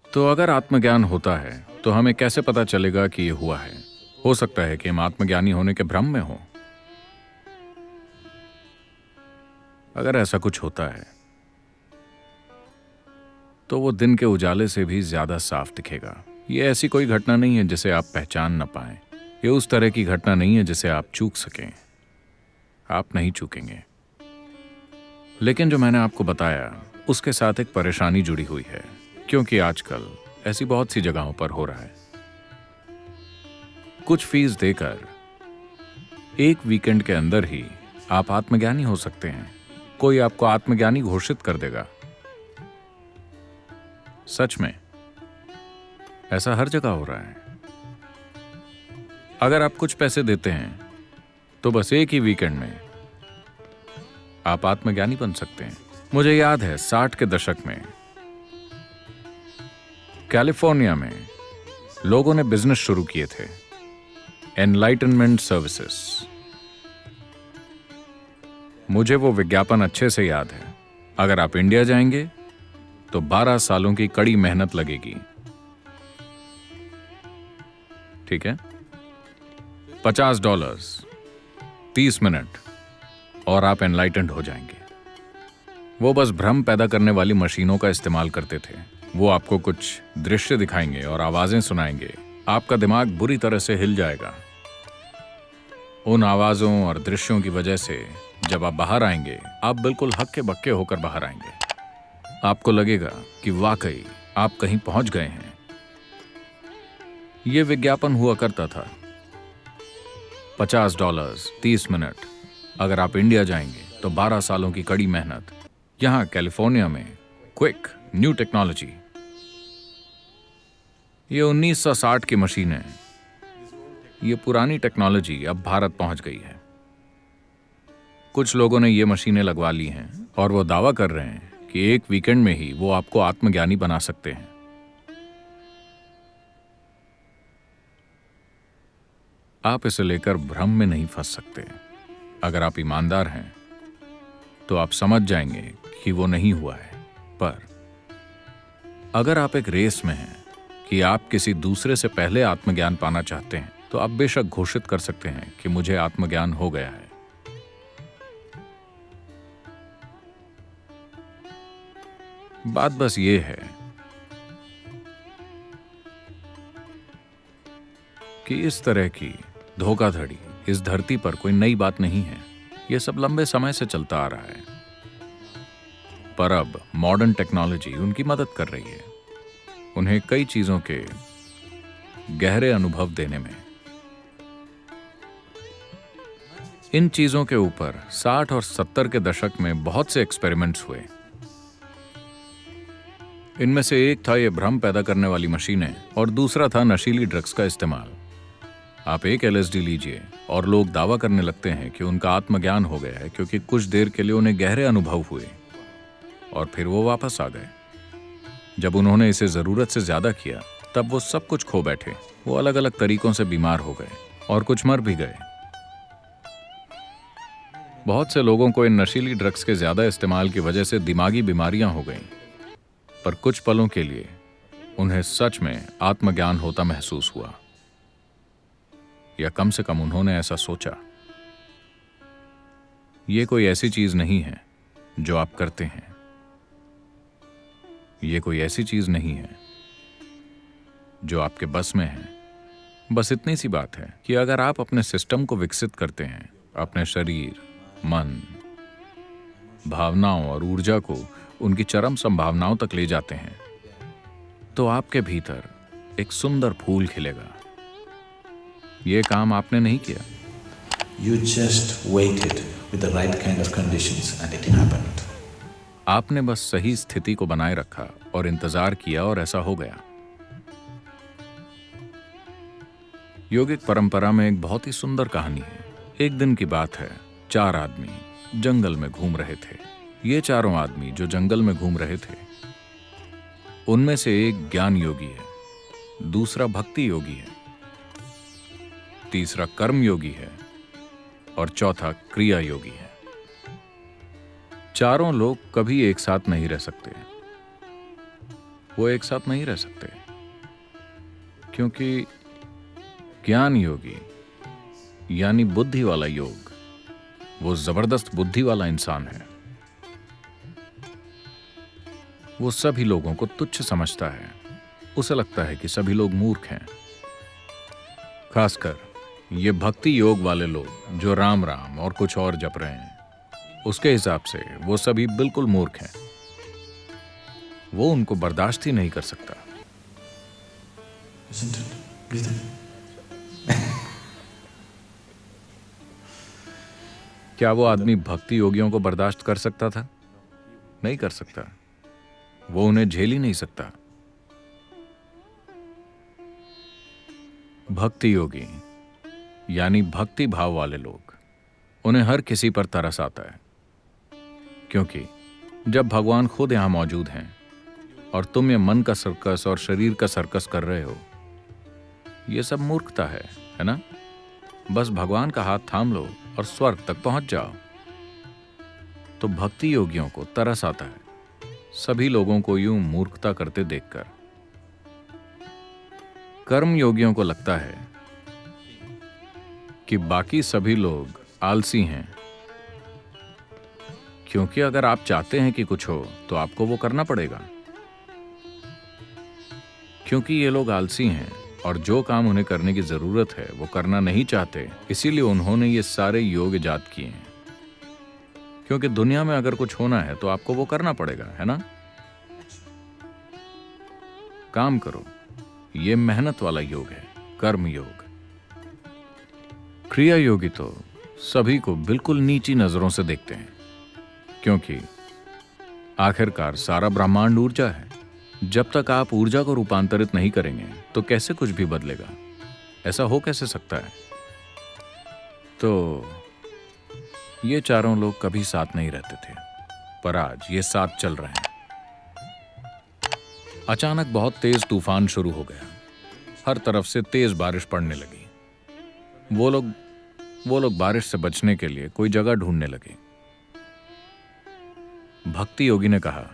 तो अगर आत्मज्ञान होता है तो हमें कैसे पता चलेगा कि ये हुआ है? हो सकता है कि हम आत्मज्ञानी होने के भ्रम में हों। अगर ऐसा कुछ होता है तो वो दिन के उजाले से भी ज्यादा साफ दिखेगा। ये ऐसी कोई घटना नहीं है जिसे आप पहचान न पाएं। ये उस तरह की घटना नहीं है जिसे आप चूक सकें। आप नहीं चूकेंगे। लेकिन जो मैंने आपको बताया उसके साथ एक परेशानी जुड़ी हुई है, क्योंकि आजकल ऐसी बहुत सी जगहों पर हो रहा है। कुछ फीस देकर एक वीकेंड के अंदर ही आप आत्मज्ञानी हो सकते हैं। कोई आपको आत्मज्ञानी घोषित कर देगा। सच में ऐसा हर जगह हो रहा है। अगर आप कुछ पैसे देते हैं तो बस एक ही वीकेंड में आप आत्मज्ञानी बन सकते हैं। मुझे याद है 60 के दशक में कैलिफोर्निया में लोगों ने बिजनेस शुरू किए थे, एनलाइटनमेंट सर्विसेज। मुझे वो विज्ञापन अच्छे से याद है। अगर आप इंडिया जाएंगे तो 12 सालों की कड़ी मेहनत लगेगी। ठीक है, $50, 30 मिनट और आप एनलाइटेंड हो जाएंगे। वो बस भ्रम पैदा करने वाली मशीनों का इस्तेमाल करते थे। वो आपको कुछ दृश्य दिखाएंगे और आवाजें सुनाएंगे। आपका दिमाग बुरी तरह से हिल जाएगा। उन आवाजों और दृश्यों की वजह से जब आप बाहर आएंगे, आप बिल्कुल हक्के बक्के होकर बाहर आएंगे। आपको लगेगा कि वाकई आप कहीं पहुंच गए हैं। यह विज्ञापन हुआ करता था, $50, 30 मिनट। अगर आप इंडिया जाएंगे तो 12 सालों की कड़ी मेहनत। यहां कैलिफोर्निया में क्विक न्यू टेक्नोलॉजी। ये 1960 की मशीन है। ये पुरानी टेक्नोलॉजी अब भारत पहुंच गई है। कुछ लोगों ने ये मशीनें लगवा ली हैं और वो दावा कर रहे हैं कि एक वीकेंड में ही वो आपको आत्मज्ञानी बना सकते हैं। आप इसे लेकर भ्रम में नहीं फंस सकते। अगर आप ईमानदार हैं तो आप समझ जाएंगे कि वो नहीं हुआ है। पर अगर आप एक रेस में हैं कि आप किसी दूसरे से पहले आत्मज्ञान पाना चाहते हैं, तो आप बेशक घोषित कर सकते हैं कि मुझे आत्मज्ञान हो गया है। बात बस ये है कि इस तरह की धोखाधड़ी इस धरती पर कोई नई बात नहीं है। यह सब लंबे समय से चलता आ रहा है, पर अब मॉडर्न टेक्नोलॉजी उनकी मदद कर रही है, उन्हें कई चीजों के गहरे अनुभव देने में। इन चीजों के ऊपर 60 और 70 के दशक में बहुत से एक्सपेरिमेंट्स हुए। इनमें से एक था ये भ्रम पैदा करने वाली मशीनें और दूसरा था नशीली ड्रग्स का इस्तेमाल। आप एक LSD लीजिए और लोग दावा करने लगते हैं कि उनका आत्मज्ञान हो गया है, क्योंकि कुछ देर के लिए उन्हें गहरे अनुभव हुए और फिर वो वापस आ गए। जब उन्होंने इसे जरूरत से ज्यादा किया तब वो सब कुछ खो बैठे। वो अलग अलग तरीकों से बीमार हो गए और कुछ मर भी गए। बहुत से लोगों को इन नशीली ड्रग्स के ज्यादा इस्तेमाल की वजह से दिमागी बीमारियां हो गईं, पर कुछ पलों के लिए उन्हें सच में आत्मज्ञान होता महसूस हुआ, या कम से कम उन्होंने ऐसा सोचा। यह कोई ऐसी चीज नहीं है जो आप करते हैं। यह कोई ऐसी चीज नहीं है जो आपके बस में है। बस इतनी सी बात है कि अगर आप अपने सिस्टम को विकसित करते हैं, अपने शरीर, मन, भावनाओं और ऊर्जा को उनकी चरम संभावनाओं तक ले जाते हैं, तो आपके भीतर एक सुंदर फूल खिलेगा। यह काम आपने नहीं किया। You just waited with the right kind of conditions and it happened. आपने बस सही स्थिति को बनाए रखा और इंतजार किया और ऐसा हो गया। योगिक परंपरा में एक बहुत ही सुंदर कहानी है। एक दिन की बात है, 4 आदमी जंगल में घूम रहे थे। ये चारों आदमी जो जंगल में घूम रहे थे, उनमें से एक ज्ञान योगी है दूसरा भक्ति योगी है, तीसरा कर्म योगी है और चौथा क्रिया योगी है। चारों लोग कभी एक साथ नहीं रह सकते। वो एक साथ नहीं रह सकते क्योंकि ज्ञान योगी यानी बुद्धि वाला योग, वो जबरदस्त बुद्धि वाला इंसान है। वो सभी लोगों को तुच्छ समझता है। उसे लगता है कि सभी लोग मूर्ख हैं। खासकर ये भक्ति योग वाले लोग जो राम राम और कुछ और जप रहे हैं, उसके हिसाब से वो सभी बिल्कुल मूर्ख हैं। वो उनको बर्दाश्त ही नहीं कर सकता। Isn't it? Breathe in. क्या वो आदमी भक्ति योगियों को बर्दाश्त कर सकता था? नहीं कर सकता। वो उन्हें झेल ही नहीं सकता। भक्ति योगी यानी भक्ति भाव वाले लोग, उन्हें हर किसी पर तरस आता है, क्योंकि जब भगवान खुद यहां मौजूद हैं और तुम ये मन का सर्कस और शरीर का सर्कस कर रहे हो, ये सब मूर्खता है ना? बस भगवान का हाथ थाम लो और स्वर्ग तक पहुंच जाओ। तो भक्ति योगियों को तरस आता है सभी लोगों को यूं मूर्खता करते देखकर। कर्म योगियों को लगता है कि बाकी सभी लोग आलसी हैं, क्योंकि अगर आप चाहते हैं कि कुछ हो तो आपको वो करना पड़ेगा। क्योंकि ये लोग आलसी हैं और जो काम उन्हें करने की जरूरत है वो करना नहीं चाहते, इसीलिए उन्होंने ये सारे योग इजाद किए हैं। क्योंकि दुनिया में अगर कुछ होना है तो आपको वो करना पड़ेगा, है ना? काम करो। ये मेहनत वाला योग है, कर्म योग। क्रिया योगी तो सभी को बिल्कुल नीची नजरों से देखते हैं, क्योंकि आखिरकार सारा ब्रह्मांड ऊर्जा है। जब तक आप ऊर्जा को रूपांतरित नहीं करेंगे तो कैसे कुछ भी बदलेगा? ऐसा हो कैसे सकता है? तो ये चारों लोग कभी साथ नहीं रहते थे, पर आज ये साथ चल रहे हैं। अचानक बहुत तेज तूफान शुरू हो गया। हर तरफ से तेज बारिश पड़ने लगी। वो लोग बारिश से बचने के लिए कोई जगह ढूंढने लगे। भक्ति योगी ने कहा,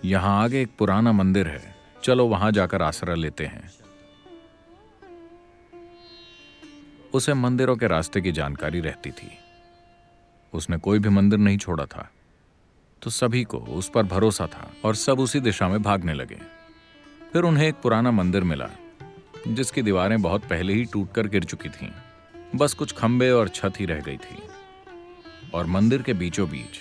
यहां आगे एक पुराना मंदिर है, चलो वहां जाकर आसरा लेते हैं। उसे मंदिरों के रास्ते की जानकारी रहती थी। उसने कोई भी मंदिर नहीं छोड़ा था, तो सभी को उस पर भरोसा था और सब उसी दिशा में भागने लगे। फिर उन्हें एक पुराना मंदिर मिला जिसकी दीवारें बहुत पहले ही टूटकर गिर चुकी थीं। बस कुछ खंबे और छत ही रह गई थी, और मंदिर के बीचों बीच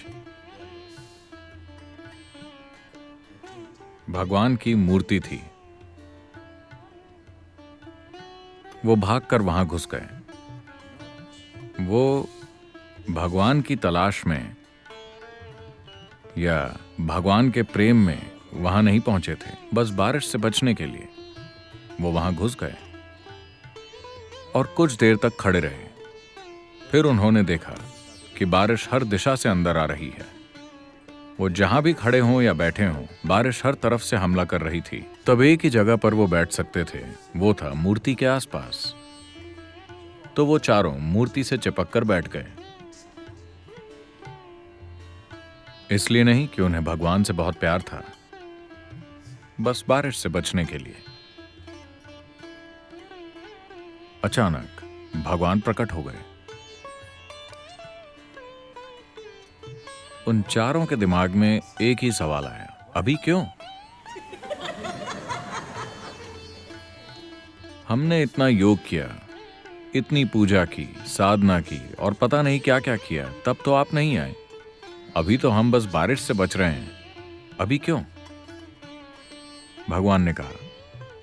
भगवान की मूर्ति थी। वो भागकर वहां घुस गए। वो भगवान की तलाश में या भगवान के प्रेम में वहां नहीं पहुंचे थे, बस बारिश से बचने के लिए वो वहां घुस गए और कुछ देर तक खड़े रहे। फिर उन्होंने देखा कि बारिश हर दिशा से अंदर आ रही है। वो जहां भी खड़े हों या बैठे हों, बारिश हर तरफ से हमला कर रही थी। तब एक ही जगह पर वो बैठ सकते थे, वो था मूर्ति के आसपास। तो वो चारों मूर्ति से चिपक कर बैठ गए। इसलिए नहीं कि उन्हें भगवान से बहुत प्यार था, बस बारिश से बचने के लिए। अचानक भगवान प्रकट हो गए। उन चारों के दिमाग में एक ही सवाल आया, अभी क्यों? हमने इतना योग किया, इतनी पूजा की, साधना की और पता नहीं क्या क्या किया, तब तो आप नहीं आए। अभी तो हम बस बारिश से बच रहे हैं, अभी क्यों? भगवान ने कहा,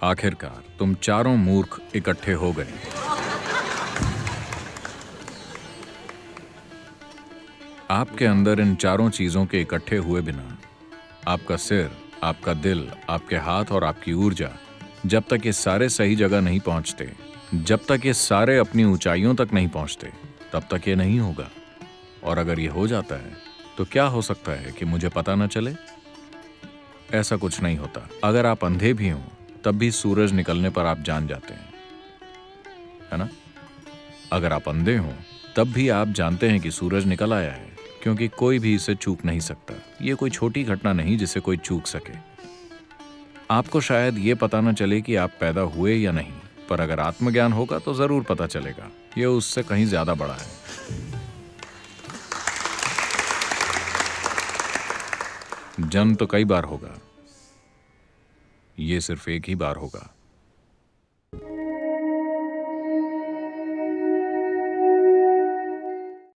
आखिरकार तुम चारों मूर्ख इकट्ठे हो गए। आपके अंदर इन चारों चीजों के इकट्ठे हुए बिना आपका सिर, आपका दिल, आपके हाथ और आपकी ऊर्जा, जब तक ये सारे सही जगह नहीं पहुंचते, जब तक ये सारे अपनी ऊंचाइयों तक नहीं पहुंचते, तब तक ये नहीं होगा। और अगर ये हो जाता है तो क्या हो सकता है कि मुझे पता न चले? ऐसा कुछ नहीं होता। अगर आप अंधे भी हों तब भी सूरज निकलने पर आप जान जाते हैं, है ना? अगर आप अंधे हों तब भी आप जानते हैं कि सूरज निकल आया है, क्योंकि कोई भी इसे चूक नहीं सकता। ये कोई छोटी घटना नहीं जिसे कोई चूक सके। आपको शायद ये पता न चले कि आप पैदा हुए या नहीं, पर अगर आत्मज्ञान होगा तो जरूर पता चलेगा। ये उससे कहीं ज्यादा बड़ा है। जन्म तो कई बार होगा, ये सिर्फ एक ही बार होगा।